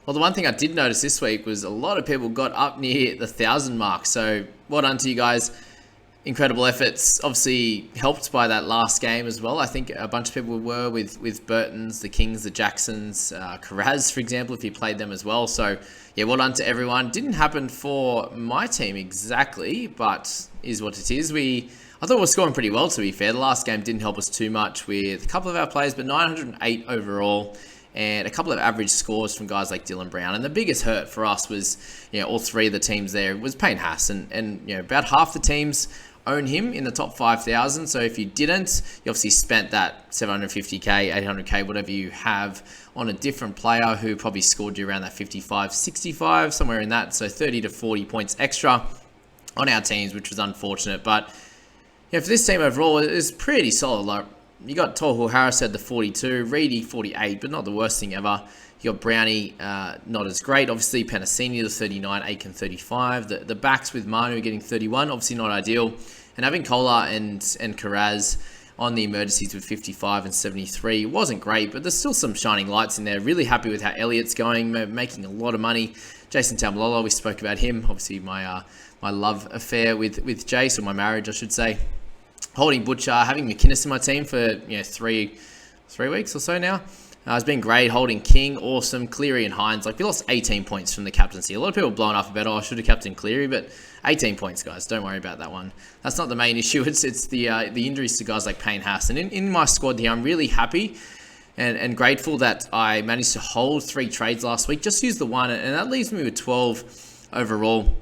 Well, the one thing I did notice this week was a lot of people got up near the 1,000 mark. So well done to you guys. Incredible efforts. Obviously helped by that last game as well. I think a bunch of people were with Burtons, the Kings, the Jacksons, Karaz, for example, if you played them as well. So yeah, well done to everyone. Didn't happen for my team exactly, but is what it is. I thought we were scoring pretty well, to be fair. The last game didn't help us too much with a couple of our players, but 908 overall, and a couple of average scores from guys like Dylan Brown. And the biggest hurt for us was, all three of the teams there was Payne Haas, and about half the teams own him in the top 5,000. So if you didn't, you obviously spent that 750k, 800k, whatever you have on a different player who probably scored you around that 55, 65, somewhere in that. So 30 to 40 points extra on our teams, which was unfortunate. But for this team overall, it's pretty solid. Like, you got Tohu Harris at the 42, Reedy 48, but not the worst thing ever. You got Brownie, not as great. Obviously, Penasini the 39, Aiken 35. The backs with Manu getting 31, obviously not ideal. And having Kola and Karaz on the emergencies with 55 and 73 wasn't great, but there's still some shining lights in there. Really happy with how Elliott's going, making a lot of money. Jason Tamalolo, we spoke about him. Obviously, my love affair with Jace, or my marriage, I should say. Holding Butcher, having McInnes in my team for 3 weeks or so now. It's been great. Holding King, awesome. Cleary and Hines, we lost 18 points from the captaincy. A lot of people blowing off about, I should have captained Cleary, but 18 points, guys. Don't worry about that one. That's not the main issue. It's the injuries to guys like Payne Haas. And in my squad here, I'm really happy and grateful that I managed to hold 3 trades last week. Just use the one, and that leaves me with 12 overall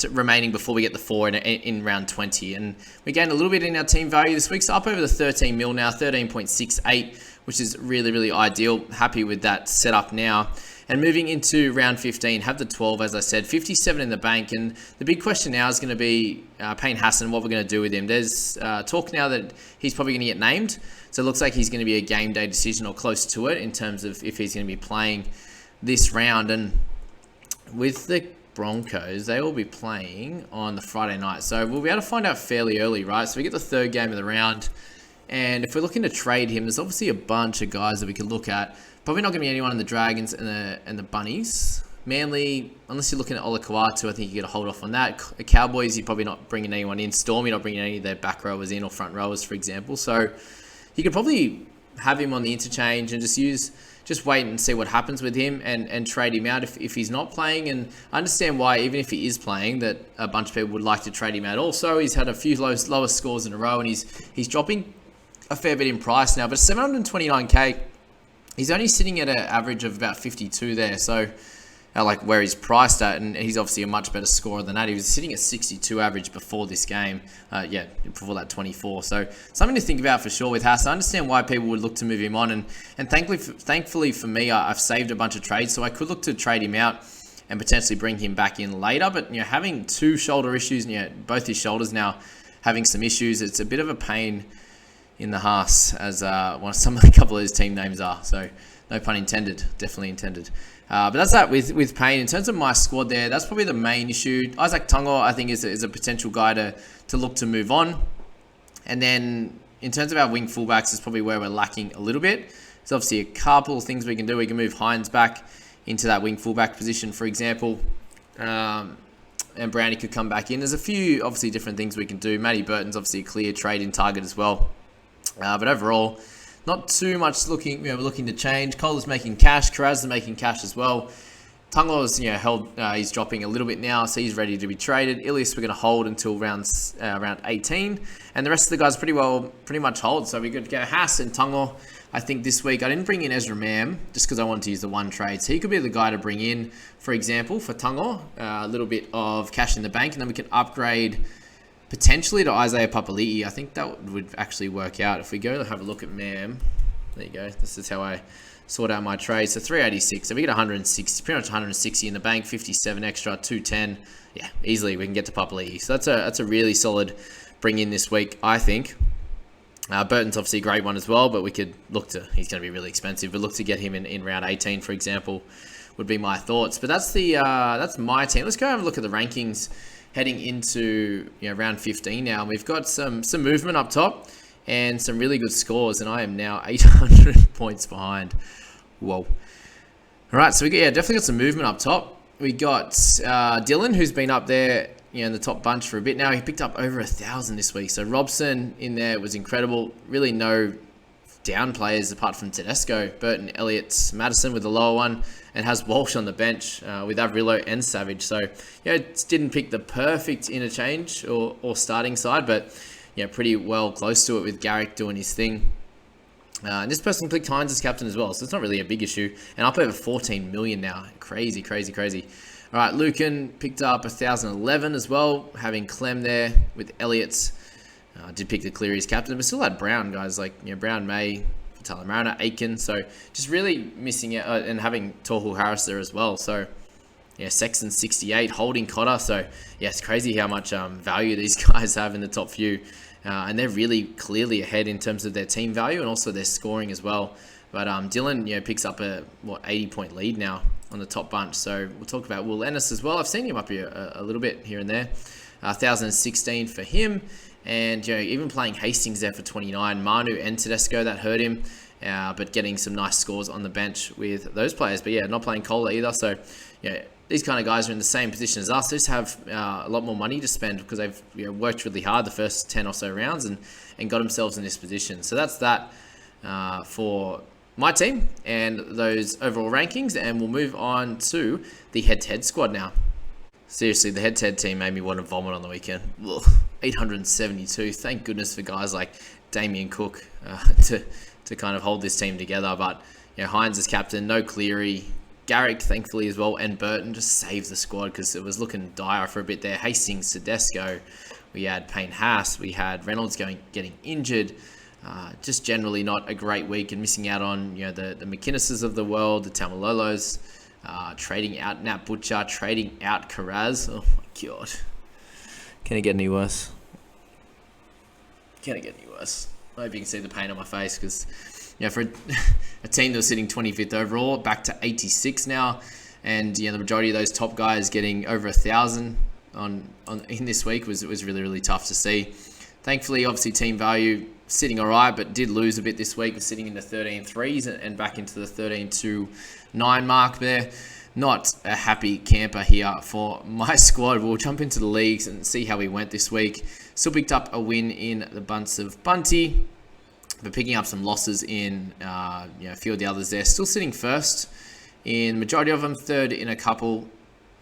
remaining before we get the 4 in round 20. And we gained a little bit in our team value this week, so up over the 13 mil now, 13.68, which is really, really ideal. Happy with that setup now. And moving into round 15, have the 12, as I said, 57 in the bank. And the big question now is going to be Payne Hassan, what we're going to do with him. There's talk now that he's probably going to get named. So it looks like he's going to be a game day decision or close to it in terms of if he's going to be playing this round. And with the Broncos, they will be playing on the Friday night. So we'll be able to find out fairly early, right? So we get the third game of the round. And if we're looking to trade him, there's obviously a bunch of guys that we could look at. Probably not going to be anyone in the Dragons and the Bunnies. Manly, unless you're looking at Olakau'atu, I think you get a hold off on that. The Cowboys, you're probably not bringing anyone in. Storm, you're not bringing any of their back rowers in or front rowers, for example. So you could probably have him on the interchange and just wait and see what happens with him and trade him out if he's not playing. And I understand why, even if he is playing, that a bunch of people would like to trade him out. Also, he's had a few lowest scores in a row, and he's dropping a fair bit in price now. But 729k, he's only sitting at an average of about 52 there. So where he's priced at, and he's obviously a much better scorer than that. He was sitting at 62 average before this game. Before that 24. So something to think about for sure with Haas. I understand why people would look to move him on, and thankfully for me, I've saved a bunch of trades, so I could look to trade him out and potentially bring him back in later. But having 2 shoulder issues, and both his shoulders now having some issues, it's a bit of a pain in the Haas, as a couple of his team names are. So no pun intended, definitely intended. But that's that with Payne. In terms of my squad there, that's probably the main issue. Isaac Tungo, I think, is a potential guy to look to move on. And then in terms of our wing fullbacks, is probably where we're lacking a little bit. There's obviously a couple of things we can do. We can move Hines back into that wing fullback position, for example. And Brownie could come back in. There's a few, obviously, different things we can do. Matty Burton's obviously a clear trade in target as well. But overall, not too much looking to change. Cole is making cash. Karaz is making cash as well. Tungo's he's dropping a little bit now, so he's ready to be traded. Ilias we're going to hold until round 18, and the rest of the guys pretty much hold. So we could go Haas and Tungo. I think this week I didn't bring in Ezra Mam just because I wanted to use the one trade. So he could be the guy to bring in, for example, for Tungo. A little bit of cash in the bank, and then we can upgrade potentially to Isaiah Papali'i. I think that would actually work out. If we go to have a look at Mam, there you go. This is how I sort out my trade. So 386. So we get 160, pretty much 160 in the bank, 57 extra, 210. Yeah, easily we can get to Papali'i. So that's a really solid bring in this week, I think. Burton's obviously a great one as well, but we could look to, he's going to be really expensive, but look to get him in round 18, for example, would be my thoughts. But that's my team. Let's go have a look at the rankings heading into round 15 now. We've got some movement up top and some really good scores, and I am now 800 points behind. Whoa. All right, so we got, definitely got some movement up top. We got Dylan, who's been up there, in the top bunch for a bit now. He picked up over 1,000 this week. So Robson in there was incredible. Really no down players apart from Tedesco. Burton, Elliott, Madison with the lower one, and has Walsh on the bench with Averillo and Savage. So it didn't pick the perfect interchange or starting side, but pretty well close to it with Garrick doing his thing. And this person picked Hines as captain as well, so it's not really a big issue. And up over 14 million now. Crazy, crazy, crazy. All right, Lucan picked up 1,011 as well, having Clem there with Elliott. Did pick the Cleary as captain, but still had Brown, guys, like Brown, May, Fatala Mariner, Aiken. So just really missing out, and having Tohu Harris there as well. So Sexton 68, holding Cotter. So it's crazy how much value these guys have in the top few. And they're really clearly ahead in terms of their team value and also their scoring as well. But Dylan, picks up a 80-point lead now on the top bunch. So we'll talk about Will Ennis as well. I've seen him up here a little bit here and there. 1,016 for him, and even playing Hastings there for 29. Manu and Tedesco, that hurt him, but getting some nice scores on the bench with those players. But not playing Kohler either. So these kind of guys are in the same position as us. They just have a lot more money to spend because they've worked really hard the first 10 or so rounds and got themselves in this position. So that's that for my team and those overall rankings. And we'll move on to the head-to-head squad now. Seriously, the head-to-head team made me want to vomit on the weekend. Ugh, 872. Thank goodness for guys like Damien Cook to kind of hold this team together. But Hines as captain, no Cleary. Garrick, thankfully, as well, and Burton just saves the squad because it was looking dire for a bit there. Hastings, Tedesco, we had Payne Haas, we had Reynolds getting injured. Just generally not a great week and missing out on the McInneses of the world, the Tamalolos, trading out Nat Butcher, trading out Karaz. Oh my god, can it get any worse? Can it get any worse? I hope you can see the pain on my face because. For a team that was sitting 25th overall, back to 86 now, and the majority of those top guys getting over 1,000 in this week was really, really tough to see. Thankfully, obviously, team value sitting all right, but did lose a bit this week. We're sitting in the 13-3s and back into the 13-2-9 mark there. Not a happy camper here for my squad. We'll jump into the leagues and see how we went this week. Still picked up a win in the Bunts of Bunty, but picking up some losses in a few of the others there. Still sitting first in majority of them, third in a couple.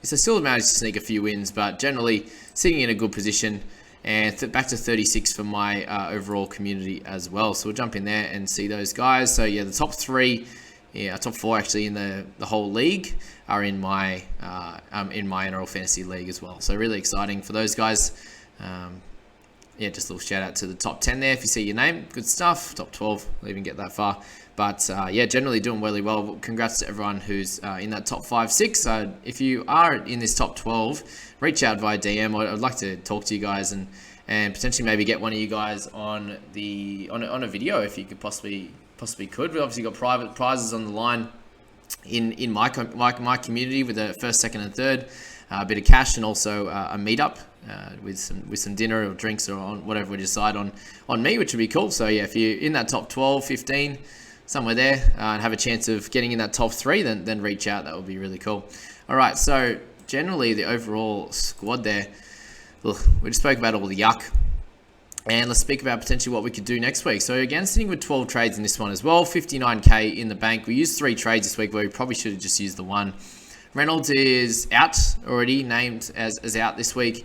So still managed to sneak a few wins, but generally sitting in a good position. And back to 36 for my overall community as well. So we'll jump in there and see those guys. So the top three, top four actually in the whole league are in my NRL Fantasy League as well. So really exciting for those guys. Just a little shout out to the top 10 there. If you see your name, good stuff. Top 12, we'll even get that far. But generally doing really well. Congrats to everyone who's in that top 5, 6. If you are in this top 12, reach out via DM. I'd like to talk to you guys and potentially maybe get one of you guys on a video if you could possibly could. We obviously got private prizes on the line in my community with the first, second, and third. A bit of cash and also a meetup with some dinner or drinks or on whatever we decide on me, which would be cool. So if you're in that top 12, 15, somewhere there, and have a chance of getting in that top 3, then reach out. That would be really cool. All right, so generally the overall squad there, we just spoke about all the yuck. And let's speak about potentially what we could do next week. So again, sitting with 12 trades in this one as well, 59k in the bank. We used 3 trades this week, but we probably should have just used the one. Reynolds is out already, named as out this week.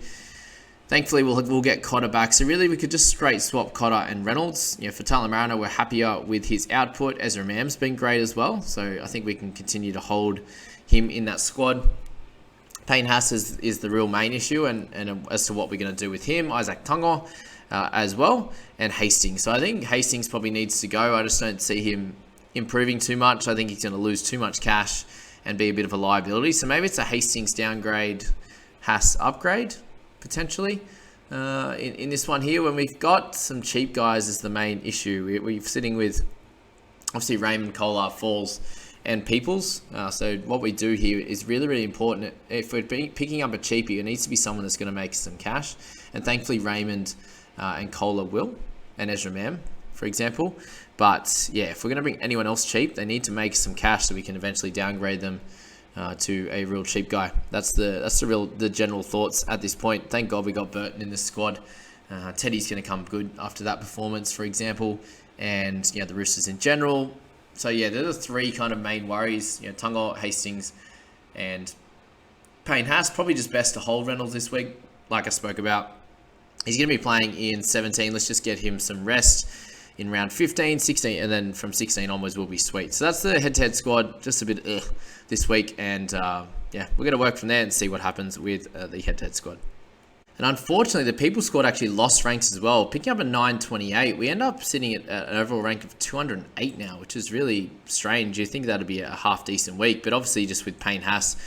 Thankfully, we'll get Cotter back. So really, we could just straight swap Cotter and Reynolds. For Fatala Mariner, we're happier with his output. Ezra Mam's been great as well. So I think we can continue to hold him in that squad. Payne Haas is the real main issue, and as to what we're going to do with him. Isaac Tungo as well, and Hastings. So I think Hastings probably needs to go. I just don't see him improving too much. I think he's going to lose too much cash and be a bit of a liability. So maybe it's a Hastings downgrade, Haas upgrade, potentially. In this one here, when we've got some cheap guys is the main issue. We're sitting with, obviously, Raymond, Kolar, Falls, and Peoples. So what we do here is really, really important. If we're picking up a cheapie, it needs to be someone that's going to make some cash. And thankfully, Raymond and Kolar will, and Ezra Mam. for example. But yeah, if we're going to bring anyone else cheap, they need to make some cash so we can eventually downgrade them to a real cheap guy. That's the general thoughts at this point. Thank God we got Burton in this squad. Teddy's going to come good after that performance, for example, and the Roosters in general. So yeah, they're the three kind of main worries. Tungo, Hastings, and Payne Haas. Probably just best to hold Reynolds this week, like I spoke about. He's going to be playing in 17. Let's just get him some rest in round 15, 16, and then from 16 onwards will be sweet. So that's the head-to-head squad, just a bit this week, and yeah, we're going to work from there and see what happens with the head-to-head squad. And unfortunately, the people squad actually lost ranks as well, picking up a 928. We end up sitting at an overall rank of 208 now, which is really strange. You think that'd be a half-decent week, but obviously just with Payne Haas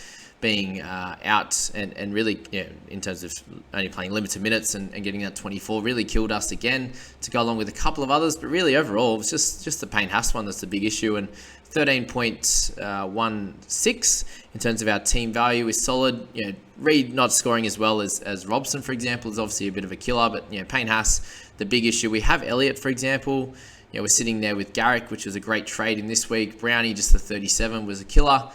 being out and really, in terms of only playing limited minutes and getting that 24, really killed us again to go along with a couple of others. But really, overall, it was just the Payne Haas one that's the big issue. And 13.16 in terms of our team value is solid. Reed not scoring as well as Robson, for example, is obviously a bit of a killer. But Payne Haas, the big issue. We have Elliott, for example. We're sitting there with Garrick, which was a great trade in this week. Brownie, just the 37, was a killer.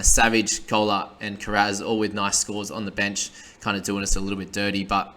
Savage, Kohler, and Karaz, all with nice scores on the bench, kind of doing us a little bit dirty, but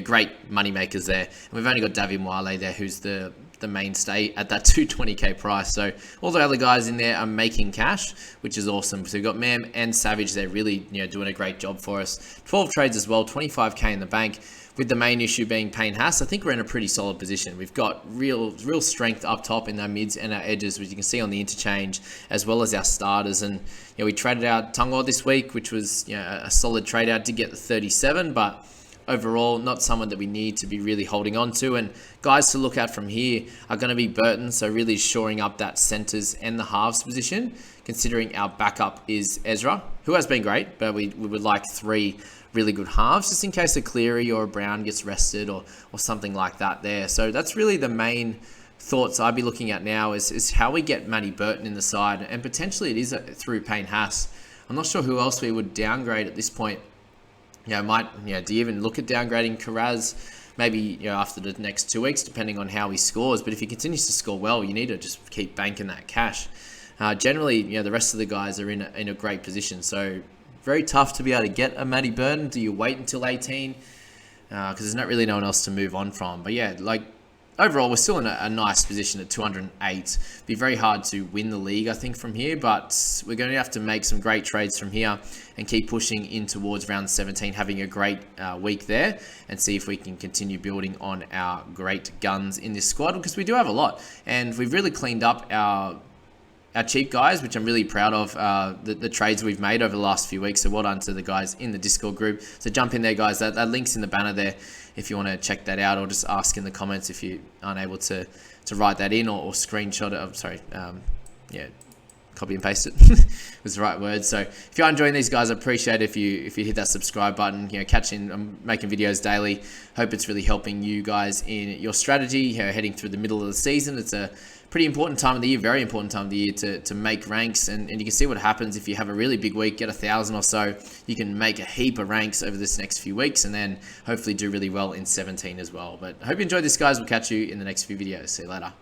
great money makers there. And we've only got David Mwale there, who's the mainstay at that 220k price. So all the other guys in there are making cash, which is awesome. So we've got Mam and Savage there, really doing a great job for us. 12 trades as well, 25k in the bank. With the main issue being Payne Haas, I think we're in a pretty solid position. We've got real strength up top in our mids and our edges, which you can see on the interchange, as well as our starters. And we traded out Tungo this week, which was a solid trade out to get the 37, but overall not someone that we need to be really holding on to. And guys to look at from here are going to be Burton, so really shoring up that centres and the halves position, considering our backup is Ezra, who has been great, but we would like 3 really good halves, just in case a Cleary or a Brown gets rested or something like that there. So that's really the main thoughts I'd be looking at now is how we get Matty Burton in the side, and potentially it is through Payne Haas. I'm not sure who else we would downgrade at this point. Do you even look at downgrading Karaz? Maybe after the next 2 weeks, depending on how he scores. But if he continues to score well, you need to just keep banking that cash. Generally, the rest of the guys are in a great position. So very tough to be able to get a Matty Burton. Do you wait until 18? Because there's not really no one else to move on from. But yeah, overall, we're still in a nice position at 208. Be very hard to win the league, I think, from here. But we're going to have to make some great trades from here and keep pushing in towards round 17, having a great week there, and see if we can continue building on our great guns in this squad, because we do have a lot. And we've really cleaned up our cheap guys, which I'm really proud of, the trades we've made over the last few weeks. So well done to the guys in the Discord group. So jump in there, guys. That link's in the banner there if you want to check that out, or just ask in the comments if you aren't able to write that in or screenshot it. Copy and paste it was the right word. So if you're enjoying these, guys, I appreciate it if you hit that subscribe button. I'm making videos daily. Hope it's really helping you guys in your strategy. Heading through the middle of the season, it's a pretty important time of the year, very important time of the year to make ranks, and you can see what happens if you have a really big week, get 1,000 or so. You can make a heap of ranks over this next few weeks, and then hopefully do really well in 17 as well. But I hope you enjoyed this, guys. We'll catch you in the next few videos. See you later.